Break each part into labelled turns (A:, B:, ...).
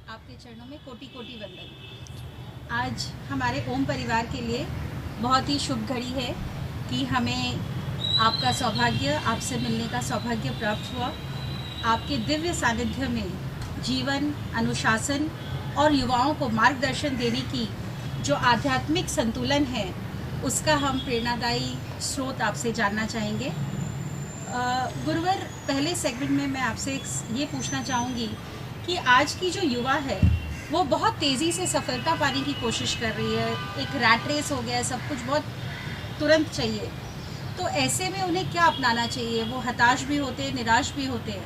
A: आपके चरणों में कोटि कोटि वंदन। आज हमारे ओम परिवार के लिए बहुत ही शुभ घड़ी है कि हमें आपका सौभाग्य, आपसे मिलने का सौभाग्य प्राप्त हुआ। आपके दिव्य सानिध्य में जीवन, अनुशासन और युवाओं को मार्गदर्शन देने की जो आध्यात्मिक संतुलन है, उसका हम प्रेरणादायी स्रोत आपसे जानना चाहेंगे। गुरुवर, पहले सेगमेंट में मैं आपसे ये पूछना चाहूँगी कि आज की जो युवा है वो बहुत तेज़ी से सफलता पाने की कोशिश कर रही है। एक रैट रेस हो गया है, सब कुछ बहुत तुरंत चाहिए। तो ऐसे में उन्हें क्या अपनाना चाहिए? वो हताश भी होते हैं, निराश भी होते हैं,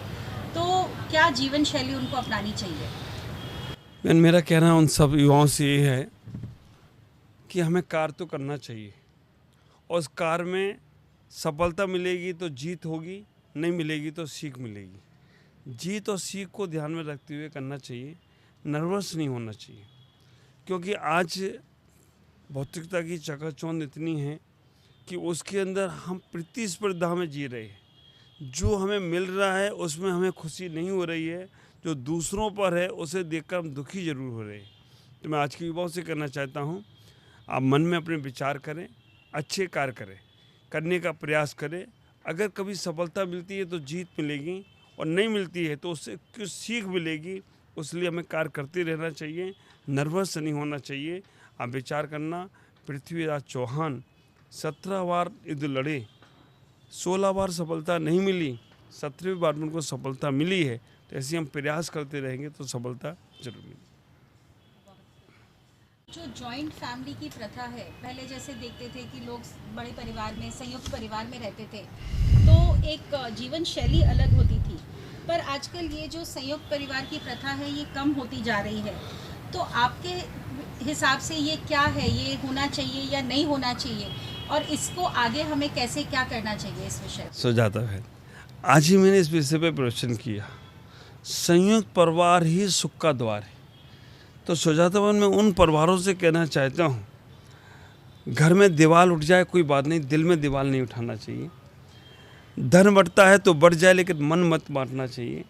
A: तो क्या जीवन शैली उनको अपनानी चाहिए?
B: मेरा कहना उन सब युवाओं से ये है कि हमें कार्य तो करना चाहिए और उस कार्य में सफलता मिलेगी तो जीत होगी, नहीं मिलेगी तो सीख मिलेगी। जीत और सीख को ध्यान में रखते हुए करना चाहिए, नर्वस नहीं होना चाहिए, क्योंकि आज भौतिकता की चकाचौंध इतनी है कि उसके अंदर हम प्रतिस्पर्धा में जी रहे हैं। जो हमें मिल रहा है उसमें हमें खुशी नहीं हो रही है, जो दूसरों पर है उसे देखकर हम दुखी जरूर हो रहे हैं। तो मैं आज के युवाओं से कहना चाहता हूँ, आप मन में अपने विचार करें, अच्छे कार्य करें, करने का प्रयास करें। अगर कभी सफलता मिलती है तो जीत मिलेगी और नहीं मिलती है तो उससे कुछ सीख मिलेगी। उसलिए हमें कार्य करते रहना चाहिए, नर्वस नहीं होना चाहिए। आप विचार करना, पृथ्वीराज चौहान 17 बार युद्ध लड़े, 16 बार सफलता नहीं मिली, 17वीं बार में उनको सफलता मिली है। तो ऐसे हम प्रयास करते रहेंगे तो सफलता जरूर मिलेगी।
A: जो जॉइंट फैमिली की प्रथा है, पहले जैसे देखते थे कि लोग बड़े परिवार में, संयुक्त परिवार में रहते थे, तो एक जीवन शैली अलग होती थी। पर आजकल ये जो संयुक्त परिवार की प्रथा है ये कम होती जा रही है। तो आपके हिसाब से ये क्या है, ये होना चाहिए या नहीं होना चाहिए, और इसको आगे हमें कैसे क्या करना चाहिए इस विषय?
B: सुजाता है, आज ही मैंने इस विषय पर प्रवचन किया, संयुक्त परिवार ही सुख का द्वार है। तो सुजातावन में उन परिवारों से कहना चाहता हूँ, घर में दीवार उठ जाए कोई बात नहीं, दिल में दीवार नहीं उठाना चाहिए। धन बढ़ता है तो बढ़ जाए लेकिन मन मत बांटना चाहिए।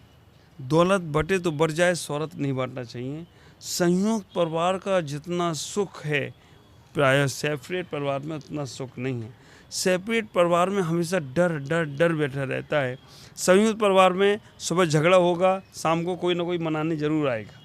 B: दौलत बटे तो बढ़ जाए, शोहरत नहीं बांटना चाहिए। संयुक्त परिवार का जितना सुख है प्रायः सेपरेट परिवार में उतना सुख नहीं है। सेपरेट परिवार में हमेशा डर डर डर बैठा रहता है। संयुक्त परिवार में सुबह झगड़ा होगा, शाम को कोई ना कोई मनाने जरूर आएगा,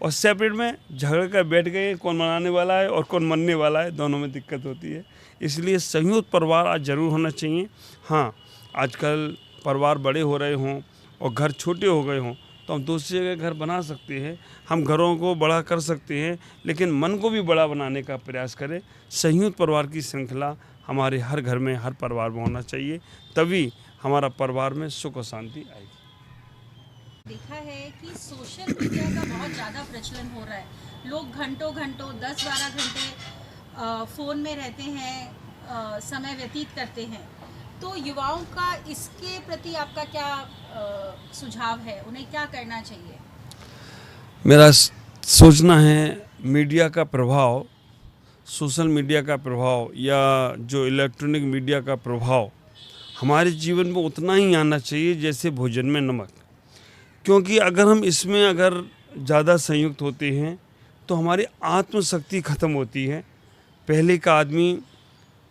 B: और सेपरेट में झगड़ कर बैठ गए, कौन मनाने वाला है और कौन मनने वाला है, दोनों में दिक्कत होती है। इसलिए संयुक्त परिवार आज जरूर होना चाहिए। हाँ, आजकल परिवार बड़े हो रहे हों और घर छोटे हो गए हों तो हम दूसरे के घर बना सकते हैं, हम घरों को बड़ा कर सकते हैं, लेकिन मन को भी बड़ा बनाने का प्रयास करें। संयुक्त परिवार की श्रृंखला हमारे हर घर में, हर परिवार में होना चाहिए, तभी हमारा परिवार में सुख और शांति आएगी।
A: देखा है कि सोशल मीडिया का बहुत ज़्यादा प्रचलन हो रहा है। लोग घंटों घंटों 10-12 घंटे फ़ोन में रहते हैं, समय व्यतीत करते हैं। तो युवाओं का इसके प्रति आपका क्या सुझाव है? उन्हें क्या करना चाहिए?
B: मेरा सोचना है, मीडिया का प्रभाव, सोशल मीडिया का प्रभाव या जो इलेक्ट्रॉनिक मीडिया का प्रभाव हमारे जीवन में उतना ही आना चाहिए जैसे भोजन में नमक। क्योंकि अगर हम इसमें अगर ज़्यादा संयुक्त होते हैं तो हमारी आत्मशक्ति ख़त्म होती है। पहले का आदमी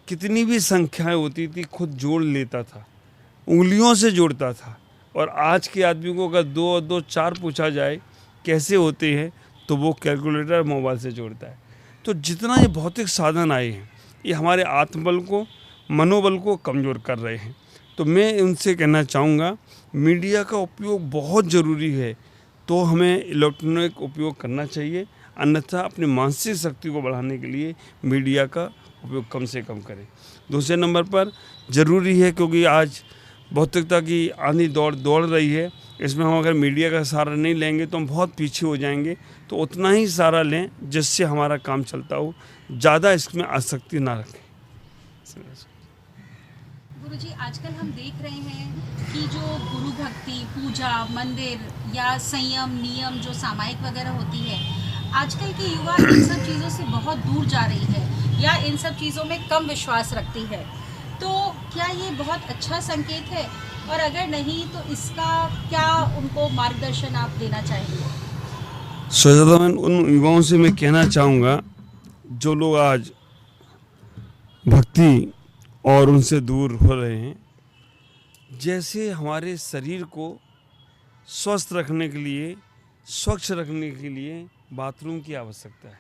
B: कितनी भी संख्याएं होती थी खुद जोड़ लेता था, उंगलियों से जोड़ता था, और आज के आदमी को अगर 2 और 2 4 पूछा जाए कैसे होते हैं तो वो कैलकुलेटर मोबाइल से जोड़ता है। तो जितना ये भौतिक साधन आए हैं ये हमारे आत्मबल को, मनोबल को कमज़ोर कर रहे हैं। तो मैं उनसे कहना चाहूँगा, मीडिया का उपयोग बहुत ज़रूरी है तो हमें इलेक्ट्रॉनिक उपयोग करना चाहिए, अन्यथा अपनी मानसिक शक्ति को बढ़ाने के लिए मीडिया का उपयोग कम से कम करें। दूसरे नंबर पर ज़रूरी है, क्योंकि आज भौतिकता की आंधी दौड़ रही है, इसमें हम अगर मीडिया का सहारा नहीं लेंगे तो हम बहुत पीछे हो जाएंगे। तो उतना ही सहारा लें जिससे हमारा काम चलता हो, ज़्यादा इसमें आसक्ति ना रखें।
A: गुरुजी, आजकल हम देख रहे हैं कि जो गुरु भक्ति, पूजा, मंदिर या संयम, नियम जो सामायिक वगैरह होती है, आजकल की युवा इन सब चीज़ों से बहुत दूर जा रही है या इन सब चीज़ों में कम विश्वास रखती है। तो क्या ये बहुत अच्छा संकेत है, और अगर नहीं तो इसका क्या उनको मार्गदर्शन आप देना चाहेंगे?
B: सोचा मैं उन युवाओं से मैं कहना चाहूँगा जो लोग आज भक्ति और उनसे दूर हो रहे हैं, जैसे हमारे शरीर को स्वस्थ रखने के लिए, स्वच्छ रखने के लिए बाथरूम की आवश्यकता है।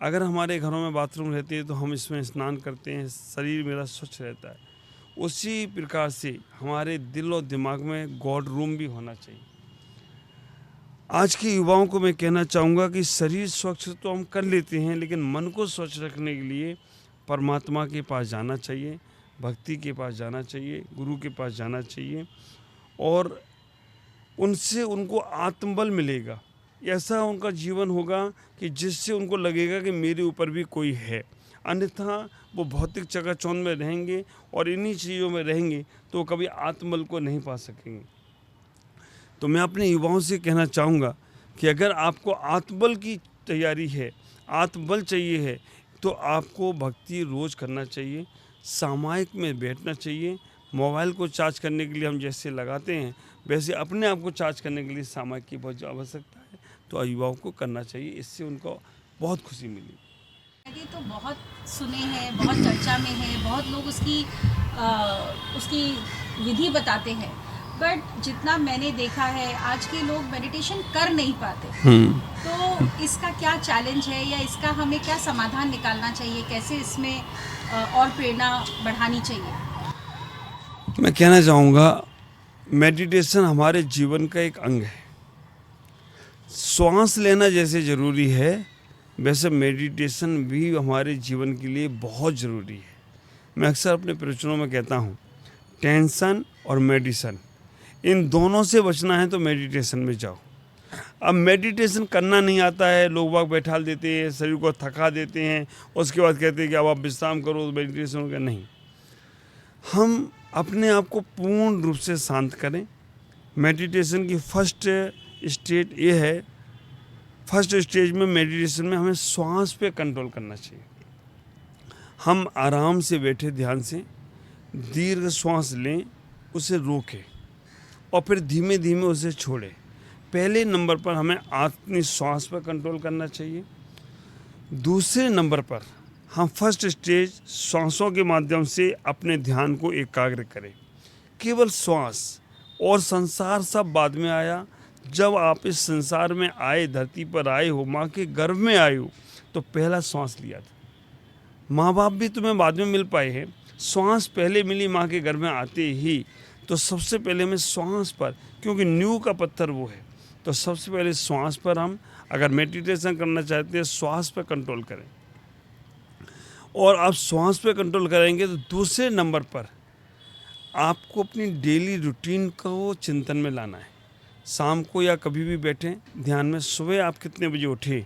B: अगर हमारे घरों में बाथरूम रहते हैं तो हम इसमें स्नान करते हैं, शरीर मेरा स्वच्छ रहता है। उसी प्रकार से हमारे दिल और दिमाग में गॉड रूम भी होना चाहिए। आज के युवाओं को मैं कहना चाहूँगा कि शरीर स्वच्छ तो हम कर लेते हैं, लेकिन मन को स्वच्छ रखने के लिए परमात्मा के पास जाना चाहिए, भक्ति के पास जाना चाहिए, गुरु के पास जाना चाहिए और उनसे उनको आत्मबल मिलेगा। ऐसा उनका जीवन होगा कि जिससे उनको लगेगा कि मेरे ऊपर भी कोई है। अन्यथा वो भौतिक चकाचौंध में रहेंगे और इन्हीं चीज़ों में रहेंगे तो कभी आत्मबल को नहीं पा सकेंगे। तो मैं अपने युवाओं से कहना चाहूँगा कि अगर आपको आत्मबल की तैयारी है, आत्मबल चाहिए है, तो आपको भक्ति रोज़ करना चाहिए, सामायिक में बैठना चाहिए। मोबाइल को चार्ज करने के लिए हम जैसे लगाते हैं, वैसे अपने आप को चार्ज करने के लिए सामायिक की बहुत आवश्यकता है। तो युवाओं को करना चाहिए, इससे उनको बहुत खुशी मिली।
A: ये तो बहुत सुने हैं, बहुत चर्चा में है, बहुत लोग उसकी विधि बताते हैं, बट जितना मैंने देखा है आज के लोग मेडिटेशन कर नहीं पाते। तो इसका क्या चैलेंज है या इसका हमें क्या समाधान निकालना चाहिए, कैसे इसमें और प्रेरणा बढ़ानी चाहिए?
B: मैं कहना चाहूँगा मेडिटेशन हमारे जीवन का एक अंग है। श्वास लेना जैसे ज़रूरी है, वैसे मेडिटेशन भी हमारे जीवन के लिए बहुत ज़रूरी है। मैं अक्सर अपने प्रवचनों में कहता हूँ, टेंशन और मेडिसन, इन दोनों से बचना है तो मेडिटेशन में जाओ। अब मेडिटेशन करना नहीं आता है, लोग बाग बैठा देते हैं, शरीर को थका देते हैं, उसके बाद कहते हैं कि अब आप विश्राम करो तो मेडिटेशन होगा। नहीं, हम अपने आप को पूर्ण रूप से शांत करें। मेडिटेशन की फर्स्ट स्टेज ये है, फर्स्ट स्टेज में मेडिटेशन में हमें श्वास पे कंट्रोल करना चाहिए। हम आराम से बैठे ध्यान से दीर्घ श्वास लें, उसे रोकें और फिर धीमे धीमे उसे छोड़ें। पहले नंबर पर हमें अपनी श्वास पर कंट्रोल करना चाहिए। दूसरे नंबर पर हम फर्स्ट स्टेज श्वासों के माध्यम से अपने ध्यान को एकाग्र करें। केवल श्वास और संसार सब बाद में आया। जब आप इस संसार में आए, धरती पर आए हो, माँ के गर्भ में आए हो, तो पहला श्वास लिया था। माँ बाप भी तुम्हें बाद में मिल पाए हैं, श्वास पहले मिली माँ के गर्भ में आते ही। तो सबसे पहले हमें श्वास पर, क्योंकि नींव का पत्थर वो है, तो सबसे पहले श्वास पर हम अगर मेडिटेशन करना चाहते हैं, श्वास पर कंट्रोल करें। और आप श्वास पर कंट्रोल करेंगे तो दूसरे नंबर पर आपको अपनी डेली रूटीन को चिंतन में लाना है। शाम को या कभी भी बैठें ध्यान में, सुबह आप कितने बजे उठे,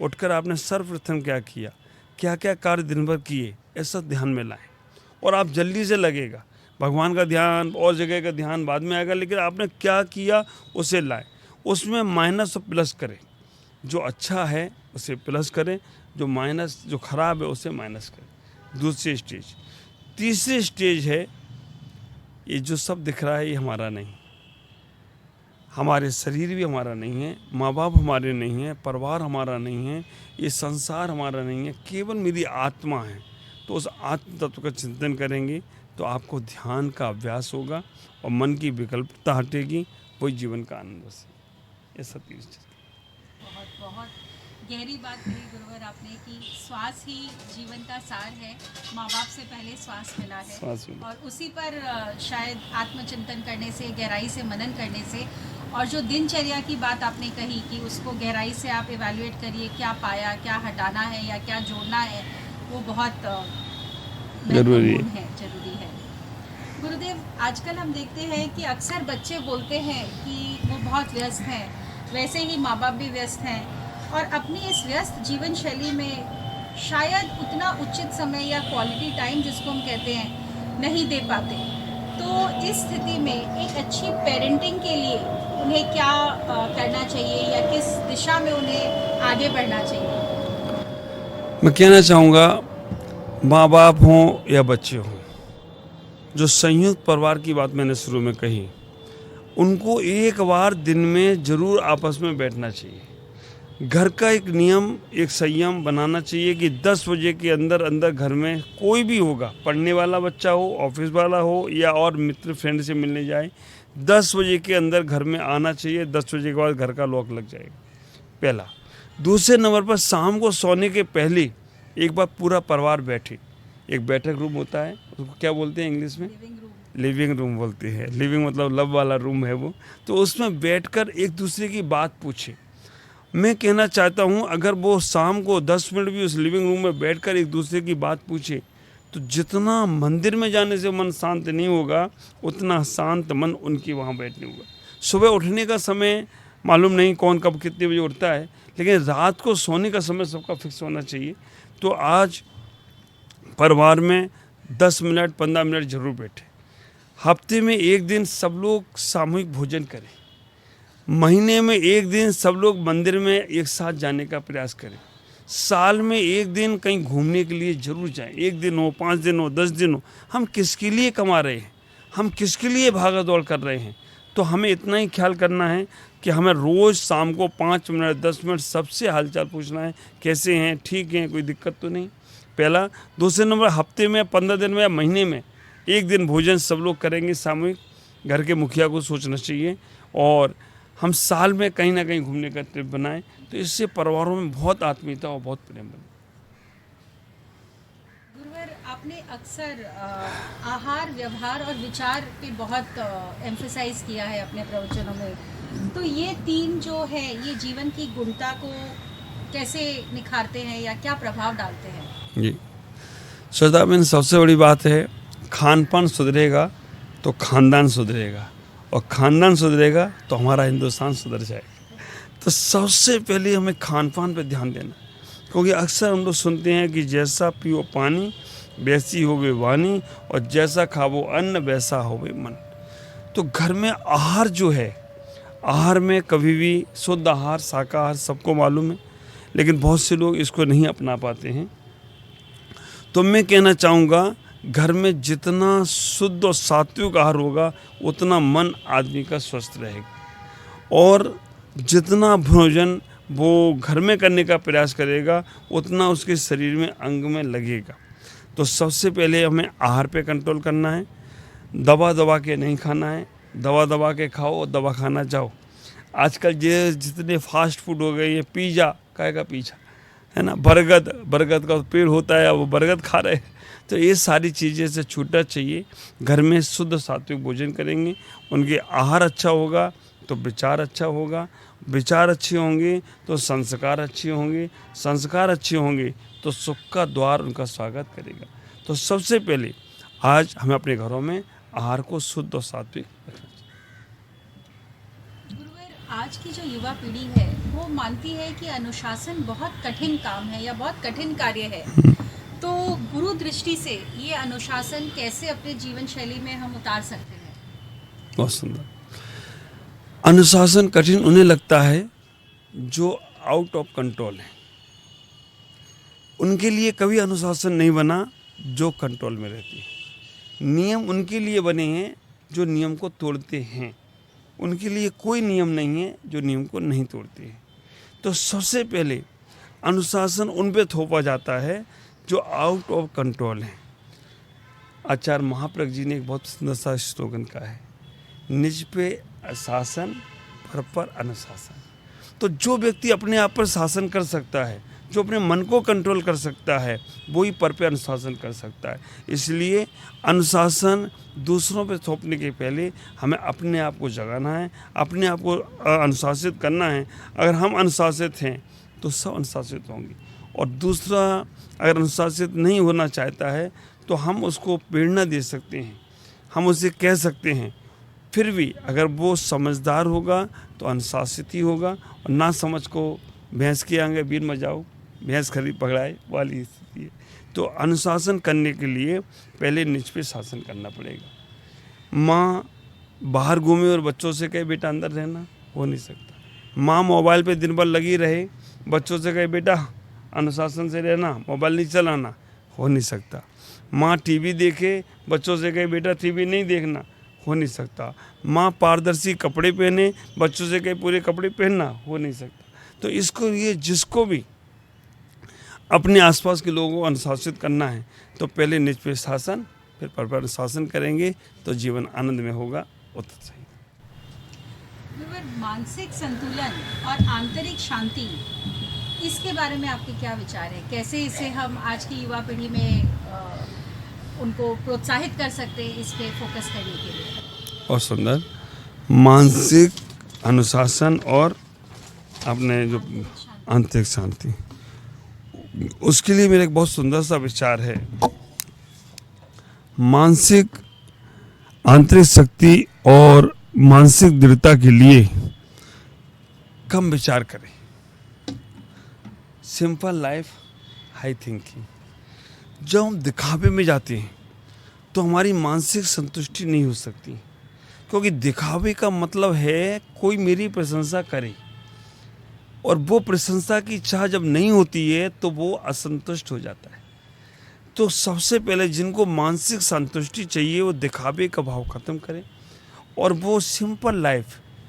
B: उठकर आपने सर्वप्रथम क्या किया, क्या क्या कार्य दिन भर किए, ऐसा ध्यान में लाएं। और आप जल्दी से लगेगा, भगवान का ध्यान और जगह का ध्यान बाद में आएगा, लेकिन आपने क्या किया उसे लाएं। उसमें माइनस और प्लस करें, जो अच्छा है उसे प्लस करें, जो माइनस, जो खराब है उसे माइनस करें। दूसरी स्टेज। तीसरी स्टेज है, ये जो सब दिख रहा है ये हमारा नहीं, हमारे शरीर भी हमारा नहीं है, माँ बाप हमारे नहीं हैं, परिवार हमारा नहीं है, ये संसार हमारा नहीं है, केवल मेरी आत्मा है। तो उस आत्म तत्व का चिंतन करेंगे तो आपको ध्यान का अभ्यास होगा और मन की विकल्पता हटेगी, वही जीवन का आनंद से। ये सब चीज़
A: बहुत बहुत गहरी बात कही गुरुवर आपने कि श्वास ही जीवन का सार है। माँ बाप से पहले श्वास मिला है और उसी पर शायद आत्मचिंतन करने से, गहराई से मनन करने से, और जो दिनचर्या की बात आपने कही कि उसको गहराई से आप इवैल्यूएट करिए, क्या पाया, क्या हटाना है या क्या जोड़ना है, वो बहुत
B: जरूरी
A: है। गुरुदेव, आजकल हम देखते हैं कि अक्सर बच्चे बोलते हैं कि वो बहुत व्यस्त हैं, वैसे ही माँ बाप भी व्यस्त हैं और अपनी इस व्यस्त जीवन शैली में शायद उतना उचित समय या क्वालिटी टाइम जिसको हम कहते हैं नहीं दे पाते। तो इस स्थिति में एक अच्छी पेरेंटिंग के लिए उन्हें क्या करना चाहिए या किस दिशा में उन्हें आगे बढ़ना चाहिए?
B: मैं कहना चाहूँगा, माँ बाप हों या बच्चे हों, जो संयुक्त परिवार की बात मैंने शुरू में कही, उनको एक बार दिन में ज़रूर आपस में बैठना चाहिए। घर का एक नियम, एक संयम बनाना चाहिए कि 10 बजे के अंदर अंदर घर में कोई भी होगा, पढ़ने वाला बच्चा हो, ऑफिस वाला हो या और मित्र फ्रेंड से मिलने जाए, 10 बजे के अंदर घर में आना चाहिए। 10 बजे के बाद घर का लॉक लग जाएगा, पहला। दूसरे नंबर पर शाम को सोने के पहले एक बार पूरा परिवार बैठे, एक बैठक रूम होता है, उसको क्या बोलते हैं इंग्लिश में? लिविंग रूम बोलते हैं। लिविंग मतलब लव वाला रूम है वो। तो उसमें बैठकर एक दूसरे की बात पूछे। मैं कहना चाहता हूँ, अगर वो शाम को 10 मिनट भी उस लिविंग रूम में बैठकर एक दूसरे की बात पूछे, तो जितना मंदिर में जाने से मन शांत नहीं होगा, उतना शांत मन उनकी वहाँ बैठने होगा। सुबह उठने का समय मालूम नहीं कौन कब कितने बजे उठता है, लेकिन रात को सोने का समय सबका फिक्स होना चाहिए। तो आज परिवार में 10 मिनट 15 मिनट जरूर बैठे। हफ्ते में एक दिन सब लोग सामूहिक भोजन करें। महीने में एक दिन सब लोग मंदिर में एक साथ जाने का प्रयास करें। साल में एक दिन कहीं घूमने के लिए जरूर जाएं। 1 दिन हो, 5 दिन हो, 10 दिन हो, हम किसके लिए कमा रहे हैं, हम किसके लिए भागा दौड़ कर रहे हैं। तो हमें इतना ही ख्याल करना है कि हमें रोज़ शाम को 5 मिनट 10 मिनट सबसे हालचाल पूछना है, कैसे हैं, ठीक हैं, कोई दिक्कत तो नहीं, पहला। दूसरे नंबर, हफ्ते में 15 दिन में या महीने में एक दिन भोजन सब लोग करेंगे सामूहिक। घर के मुखिया को सोचना चाहिए। और हम साल में कहीं ना कहीं घूमने का ट्रिप बनाएं, तो इससे परिवारों में बहुत आत्मीयता और बहुत प्रेम बने।
A: गुरुवर, आपने अक्सर आहार, व्यवहार और विचार पे बहुत एम्फेसाइज किया है अपने प्रवचनों में। तो ये 3 जो है, ये जीवन की गुणता को कैसे निखारते हैं या क्या प्रभाव डालते हैं?
B: जी श्रद्धा बहन, सबसे बड़ी बात है, खान पान सुधरेगा तो खानदान सुधरेगा, और खानदान सुधरेगा तो हमारा हिंदुस्तान सुधर जाएगा। तो सबसे पहले हमें खान पान पर ध्यान देना, क्योंकि अक्सर हम लोग सुनते हैं कि जैसा पियो पानी वैसी होवे वाणी, और जैसा खावो अन्न वैसा होवे मन। तो घर में आहार जो है, आहार में कभी भी शुद्ध आहार, शाकाहार सबको मालूम है, लेकिन बहुत से लोग इसको नहीं अपना पाते हैं। तो मैं कहना चाहूँगा, घर में जितना शुद्ध और सात्विक आहार होगा, उतना मन आदमी का स्वस्थ रहेगा। और जितना भोजन वो घर में करने का प्रयास करेगा, उतना उसके शरीर में, अंग में लगेगा। तो सबसे पहले हमें आहार पे कंट्रोल करना है। दवा दबा के नहीं खाना है। दवा दबा के खाओ और दवा खाना जाओ। आजकल ये जितने फास्ट फूड हो गए, ये पिज़्ज़ा का पीछा है ना, बरगद का पेड़ होता है, वो बरगद खा रहे हैं। तो ये सारी चीज़ें से छूटना चाहिए। घर में शुद्ध सात्विक भोजन करेंगे, उनके आहार अच्छा होगा तो विचार अच्छा होगा, विचार अच्छे होंगे तो संस्कार अच्छे होंगे, संस्कार अच्छे होंगे तो सुख का द्वार उनका स्वागत करेगा। तो सबसे पहले आज हमें अपने घरों में आहार को शुद्ध और सात्विक रखना चाहिए।
A: गुरुवर, आज की जो युवा पीढ़ी है वो मानती है कि अनुशासन बहुत कठिन काम है या बहुत कठिन कार्य है। तो गुरु दृष्टि से ये अनुशासन कैसे अपने जीवन शैली में हम उतार सकते हैं?
B: बहुत सुंदर। अनुशासन कठिन उन्हें लगता है जो आउट ऑफ कंट्रोल है। उनके लिए कभी अनुशासन नहीं बना जो कंट्रोल में रहती है। नियम उनके लिए बने हैं जो नियम को तोड़ते हैं। उनके लिए कोई नियम नहीं है जो नियम को नहीं तोड़ते हैं। तो सबसे पहले अनुशासन उन पे थोपा जाता है जो आउट ऑफ कंट्रोल है। आचार्य महाप्रज्ञ जी ने एक बहुत सुंदर सा स्लोगन कहा है, निज पे शासन पर अनुशासन। तो जो व्यक्ति अपने आप पर शासन कर सकता है, जो अपने मन को कंट्रोल कर सकता है, वो ही पर पे अनुशासन कर सकता है। इसलिए अनुशासन दूसरों पे थोपने के पहले हमें अपने आप को जगाना है, अपने आप को अनुशासित करना है। अगर हम अनुशासित हैं तो सब अनुशासित होंगे। और दूसरा अगर अनुशासित नहीं होना चाहता है तो हम उसको प्रेरणा दे सकते हैं, हम उसे कह सकते हैं। फिर भी अगर वो समझदार होगा तो अनुशासित ही होगा, और ना समझ को भैंस के आगे बीन मजाओ, भैंस खरीद पकड़ाए वाली स्थिति है। तो अनुशासन करने के लिए पहले निज पे शासन करना पड़ेगा। माँ बाहर घूमे और बच्चों से कहे बेटा अंदर रहना, हो नहीं सकता। माँ मोबाइल पे दिन भर लगी रहे, बच्चों से कहे बेटा अनुशासन से रहना, मोबाइल नहीं चलाना, हो नहीं सकता। माँ टीवी देखे, बच्चों से कहे बेटा टीवी नहीं देखना, हो नहीं सकता। माँ पारदर्शी कपड़े पहने, बच्चों से कहे पूरे कपड़े पहनना, हो नहीं सकता। तो इसको ये जिसको भी अपने आसपास के लोगों को अनुशासित करना है तो पहले निज पे शासन, फिर पर अनुशासन करेंगे तो जीवन आनंद में होगा। उतना सही।
A: मानसिक संतुलन और आंतरिक शांति, इसके बारे में आपके क्या विचार है? कैसे इसे हम आज की युवा पीढ़ी में उनको प्रोत्साहित कर सकते हैं इस पे फोकस करने के लिए?
B: और सुंदर मानसिक अनुशासन और अपने जो आंतरिक शांति, उसके लिए मेरा एक बहुत सुंदर सा विचार है। मानसिक आंतरिक शक्ति और मानसिक दृढ़ता के लिए कम विचार करें। Simple life, high thinking. जब हम दिखावे में जाते हैं तो हमारी मानसिक संतुष्टि नहीं हो सकती, क्योंकि दिखावे का मतलब है कोई मेरी प्रशंसा करे, और वो प्रशंसा की चाह जब नहीं होती है तो वो असंतुष्ट हो जाता है। तो सबसे पहले जिनको मानसिक संतुष्टि चाहिए वो दिखावे का भाव खत्म करें और वो सिंपल लाइफ,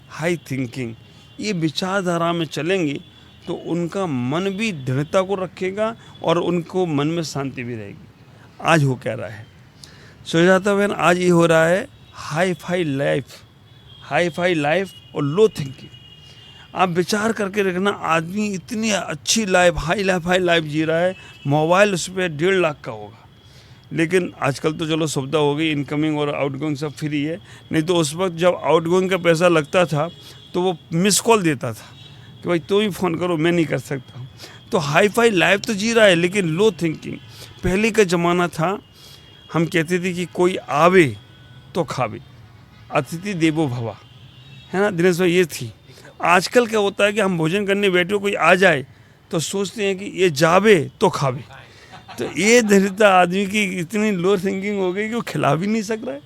B: हाई थिंकिंग, ये विचारधारा में चलेंगे तो उनका मन भी दृढ़ता को रखेगा और उनको मन में शांति भी रहेगी। आज हो क्या रहा है सुजाता बहन, आज ये हो रहा है हाई फाई लाइफ और लो थिंकिंग। आप विचार करके रखना, आदमी इतनी अच्छी लाइफ, हाई लाइफ जी रहा है, मोबाइल उस पर 1.5 लाख का होगा, लेकिन आजकल तो चलो सुविधा हो गई, इनकमिंग और आउटगोइंग सब फ्री है। नहीं तो उस वक्त जब आउटगोइंग का पैसा लगता था तो वो मिस कॉल देता था कि भाई तुम ही फ़ोन करो, मैं नहीं कर सकता हूँ। तो हाई फाई लाइफ तो जी रहा है लेकिन लो थिंकिंग। पहले का ज़माना था, हम कहते थे कि कोई आवे तो खावे, अतिथि देवो भवा, है ना दिनेश भाई, ये थी। आजकल क्या होता है कि हम भोजन करने बैठे, कोई आ जाए तो सोचते हैं कि ये जावे तो खावे। तो ये दृढ़ता आदमी की इतनी लो थिंकिंग हो गई कि वो खिला भी नहीं सक रहा है।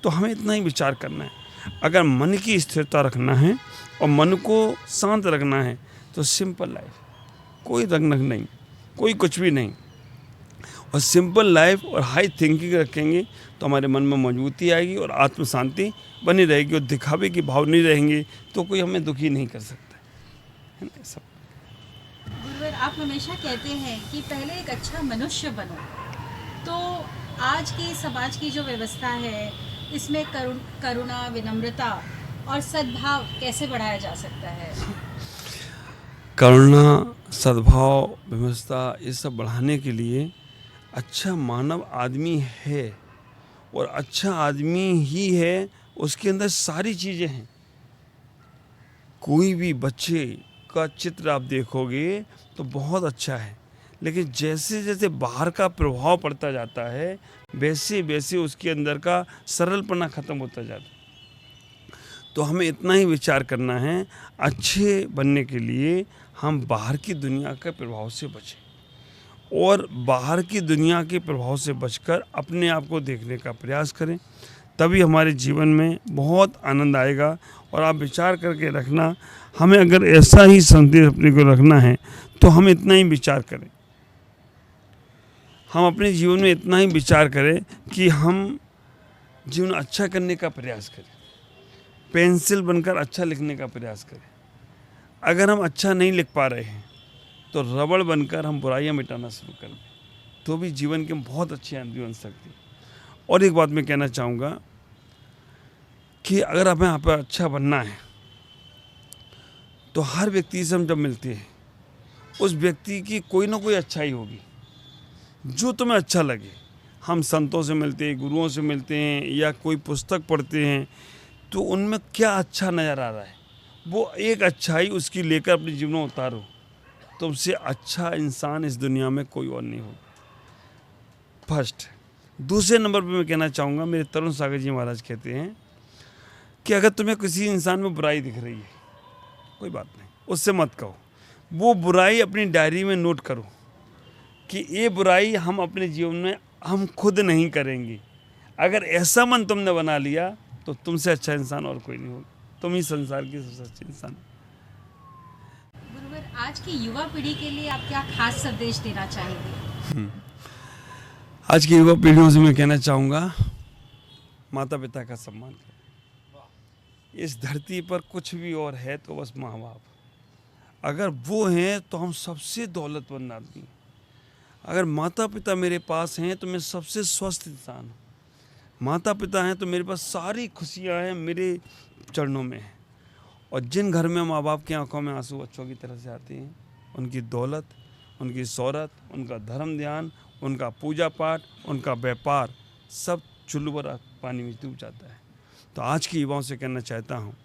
B: तो हमें इतना ही विचार करना है। अगर मन की स्थिरता रखना है और मन को शांत रखना है तो सिंपल लाइफ, कोई रंग नहीं, कोई कुछ भी नहीं, और सिंपल लाइफ और हाई थिंकिंग रखेंगे तो हमारे मन में मजबूती आएगी और आत्म शांति बनी रहेगी, और दिखावे के भाव नहीं रहेंगे तो कोई हमें दुखी नहीं कर सकता है ना। सब
A: गुरुवर, आप हमेशा कहते हैं कि पहले एक अच्छा मनुष्य बनो, तो आज की समाज की जो व्यवस्था है इसमें करुणा, विनम्रता और सद्भाव कैसे बढ़ाया जा सकता है?
B: करुणा, सद्भाव, व्यवस्था, ये सब बढ़ाने के लिए अच्छा मानव आदमी है, और अच्छा आदमी ही है, उसके अंदर सारी चीज़ें हैं। कोई भी बच्चे का चित्र आप देखोगे तो बहुत अच्छा है, लेकिन जैसे जैसे बाहर का प्रभाव पड़ता जाता है वैसे वैसे उसके अंदर का सरलपना ख़त्म होता जाता है। तो हमें इतना ही विचार करना है, अच्छे बनने के लिए हम बाहर की दुनिया के प्रभाव से बचें, और बाहर की दुनिया के प्रभाव से बचकर अपने आप को देखने का प्रयास करें, तभी हमारे जीवन में बहुत आनंद आएगा। और आप विचार करके रखना, हमें अगर ऐसा ही संदेश अपने को रखना है तो हम इतना ही विचार करें, हम अपने जीवन में इतना ही विचार करें कि हम जीवन अच्छा करने का प्रयास करें, पेंसिल बनकर अच्छा लिखने का प्रयास करें। अगर हम अच्छा नहीं लिख पा रहे हैं तो रबड़ बनकर हम बुराइयां मिटाना शुरू कर दें, तो भी जीवन के बहुत अच्छे आदमी बन सकते हैं। और एक बात मैं कहना चाहूँगा कि अगर हमें यहाँ पर अच्छा बनना है तो हर व्यक्ति से हम जब मिलते हैं उस व्यक्ति की कोई ना कोई अच्छाई होगी जो तुम्हें अच्छा लगे। हम संतों से मिलते हैं, गुरुओं से मिलते हैं, या कोई पुस्तक पढ़ते हैं, तो उनमें क्या अच्छा नज़र आ रहा है वो एक अच्छाई उसकी लेकर अपने जीवन में उतारो। तुमसे अच्छा इंसान इस दुनिया में कोई और नहीं होगा। फर्स्ट। दूसरे नंबर पे मैं कहना चाहूँगा, मेरे तरुण सागर जी महाराज कहते हैं कि अगर तुम्हें किसी इंसान में बुराई दिख रही है, कोई बात नहीं, उससे मत कहो, वो बुराई अपनी डायरी में नोट करो कि ये बुराई हम अपने जीवन में हम खुद नहीं करेंगे। अगर ऐसा मन तुमने बना लिया तो तुमसे अच्छा इंसान और कोई नहीं होगा, तुम ही संसार की सबसे अच्छे इंसान।
A: गुरुवर, आज की युवा पीढ़ी के लिए आप क्या खास संदेश देना चाहेंगे?
B: आज की युवा पीढ़ियों से मैं कहना चाहूँगा, माता पिता का सम्मान करें। इस धरती पर कुछ भी और है तो बस माँ बाप। अगर वो हैं तो हम सबसे दौलतमंद आदमी हैं। अगर माता पिता मेरे पास हैं तो मैं सबसे स्वस्थ इंसान हूँ। माता पिता हैं तो मेरे पास सारी खुशियाँ हैं, मेरे चरणों में हैं। और जिन घर में माँ बाप की आंखों में आंसू बच्चों की तरह से आते हैं, उनकी दौलत, उनकी शोहरत, उनका धर्म ध्यान, उनका पूजा पाठ, उनका व्यापार सब चुल्लू पानी में डूब जाता है। तो आज के युवाओं से कहना चाहता हूँ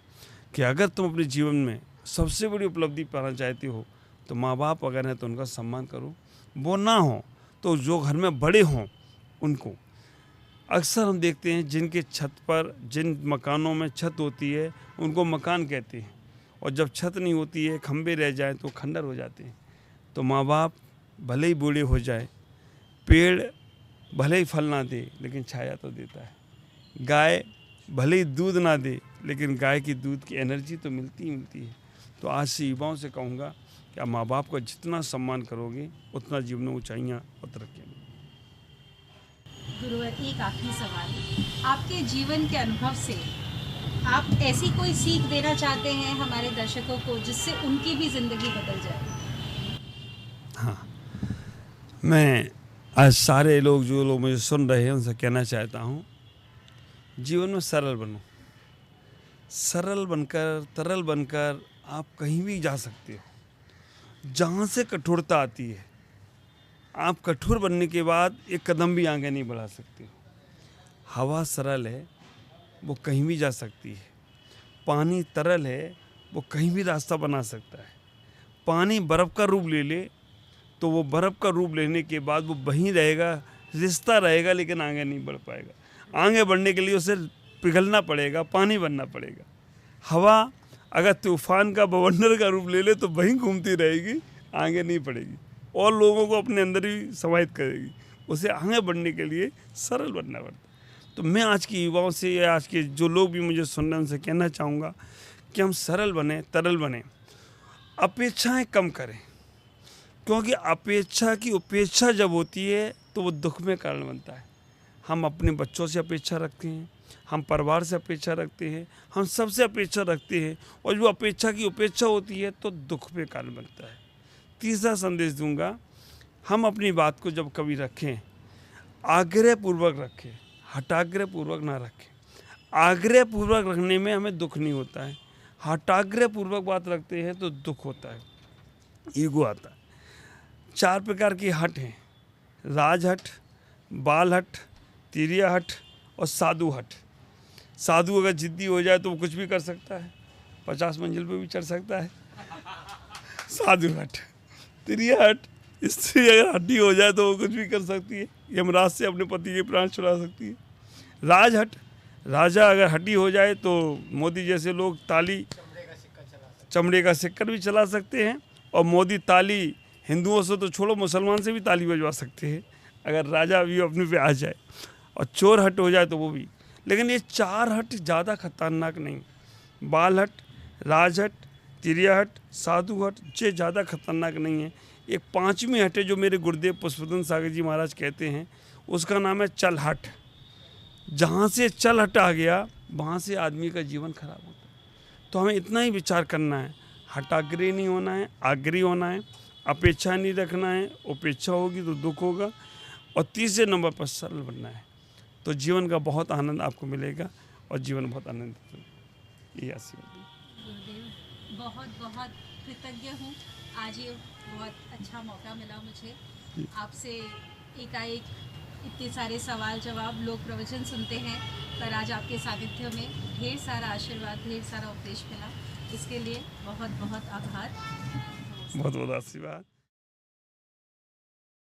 B: कि अगर तुम अपने जीवन में सबसे बड़ी उपलब्धि पाना चाहते हो तो माँ बाप अगर हैं तो उनका सम्मान करो। वो ना हो तो जो घर में बड़े हों उनको। अक्सर हम देखते हैं जिनके छत पर, जिन मकानों में छत होती है उनको मकान कहते हैं, और जब छत नहीं होती है, खंबे रह जाएं तो खंडर हो जाते हैं। तो माँ बाप भले ही बूढ़े हो जाए, पेड़ भले ही फल ना दे लेकिन छाया तो देता है। गाय भले ही दूध ना दे लेकिन गाय की दूध की एनर्जी तो मिलती ही मिलती है। तो आज से युवाओं से कहूँगा कि आप माँ बाप का जितना सम्मान करोगे उतना जीवन में ऊंचाइयाँ और तरक्की मिलेगी।
A: गुरुवर, एक आखिरी सवाल, आपके जीवन के अनुभव से आप ऐसी कोई सीख देना चाहते हैं हमारे दर्शकों को जिससे उनकी भी ज़िंदगी बदल जाए?
B: हाँ, मैं आज सारे लोग जो लोग मुझे सुन रहे हैं उनसे कहना चाहता हूँ, जीवन में सरल बनो। सरल बनकर, तरल बनकर आप कहीं भी जा सकते हो। जहाँ से कठोरता आती है, आप कठोर बनने के बाद एक कदम भी आगे नहीं बढ़ा सकते हो। हवा सरल है, वो कहीं भी जा सकती है। पानी तरल है, वो कहीं भी रास्ता बना सकता है। पानी बर्फ़ का रूप ले ले तो वो बर्फ़ का रूप लेने के बाद वो वहीं रहेगा, रिश्ता रहेगा, लेकिन आगे नहीं बढ़ पाएगा। आगे बढ़ने के लिए उसे पिघलना पड़ेगा, पानी बनना पड़ेगा। हवा अगर तूफान का, बवंडर का रूप ले ले तो वहीं घूमती रहेगी, आगे नहीं बढ़ेगी और लोगों को अपने अंदर ही समाहित करेगी। उसे आगे बढ़ने के लिए सरल बनना पड़ता है। तो मैं आज के युवाओं से या आज के जो लोग भी मुझे सुन रहे हैं उनसे कहना चाहूँगा कि हम सरल बने, तरल बने, अपेक्षाएं कम करें। क्योंकि अपेक्षा की उपेक्षा जब होती है तो वो दुख में कारण बनता है। हम अपने बच्चों से अपेक्षा रखते हैं, हम परिवार से अपेक्षा रखते हैं, हम सबसे अपेक्षा रखते हैं, और जो अपेक्षा की उपेक्षा होती है तो दुख में कारण बनता है। तीसरा संदेश दूंगा, हम अपनी बात को जब कभी रखें, आग्रहपूर्वक रखें, हठाग्रहपूर्वक ना रखें। आग्रहपूर्वक रखने में हमें दुख नहीं होता है, हठाग्रहपूर्वक बात रखते हैं तो दुख होता है, ईगो आता है। 4 प्रकार की हट हैं, राजहट, बालहट, तिरिया हट और साधु हट। साधु अगर जिद्दी हो जाए तो वो कुछ भी कर सकता है, 50 मंजिल पे भी चढ़ सकता है। साधु हट। तिरिया हट, स्त्री अगर हड्डी हो जाए तो वो कुछ भी कर सकती है, यमराज से अपने पति के प्राण छुड़ा सकती है। राजहट, राजा अगर हड्डी हो जाए तो मोदी जैसे लोग ताली, चमड़े का सिक्कर भी चला सकते हैं, और मोदी ताली हिंदुओं से तो छोड़ो, मुसलमान से भी ताली बजवा सकते हैं अगर राजा भी अपने पे आ जाए। और चोर हट हो जाए तो वो भी। लेकिन ये 4 हट ज़्यादा खतरनाक नहीं। बाल हट, राजहट, तिरिया हट, साधु हट ये ज़्यादा खतरनाक नहीं है। एक 5वीं हट है जो मेरे गुरुदेव पुष्पदन सागर जी महाराज कहते हैं, उसका नाम है चल हट। जहाँ से चल हट आ गया वहाँ से आदमी का जीवन खराब होता है। तो हमें इतना ही विचार करना है, हठाग्रही नहीं होना है, आग्रही होना है, अपेक्षा नहीं रखना है, उपेक्षा होगी तो दुख होगा, और तीसरे नंबर पर सरल बनना है। तो जीवन का बहुत आनंद आपको मिलेगा और जीवन बहुत आनंदित होगा। ये आशीर्वाद।
A: गुरुदेव, बहुत बहुत कृतज्ञ हूँ, आज ये बहुत अच्छा मौका मिला मुझे आपसे एकाएक इतने सारे सवाल जवाब, लोग प्रवचन सुनते हैं, पर आज आपके सानिध्य में ढेर सारा आशीर्वाद, ढेर सारा उपदेश मिला। इसके लिए बहुत बहुत आभार।
B: बहुत बहुत आशीर्वाद।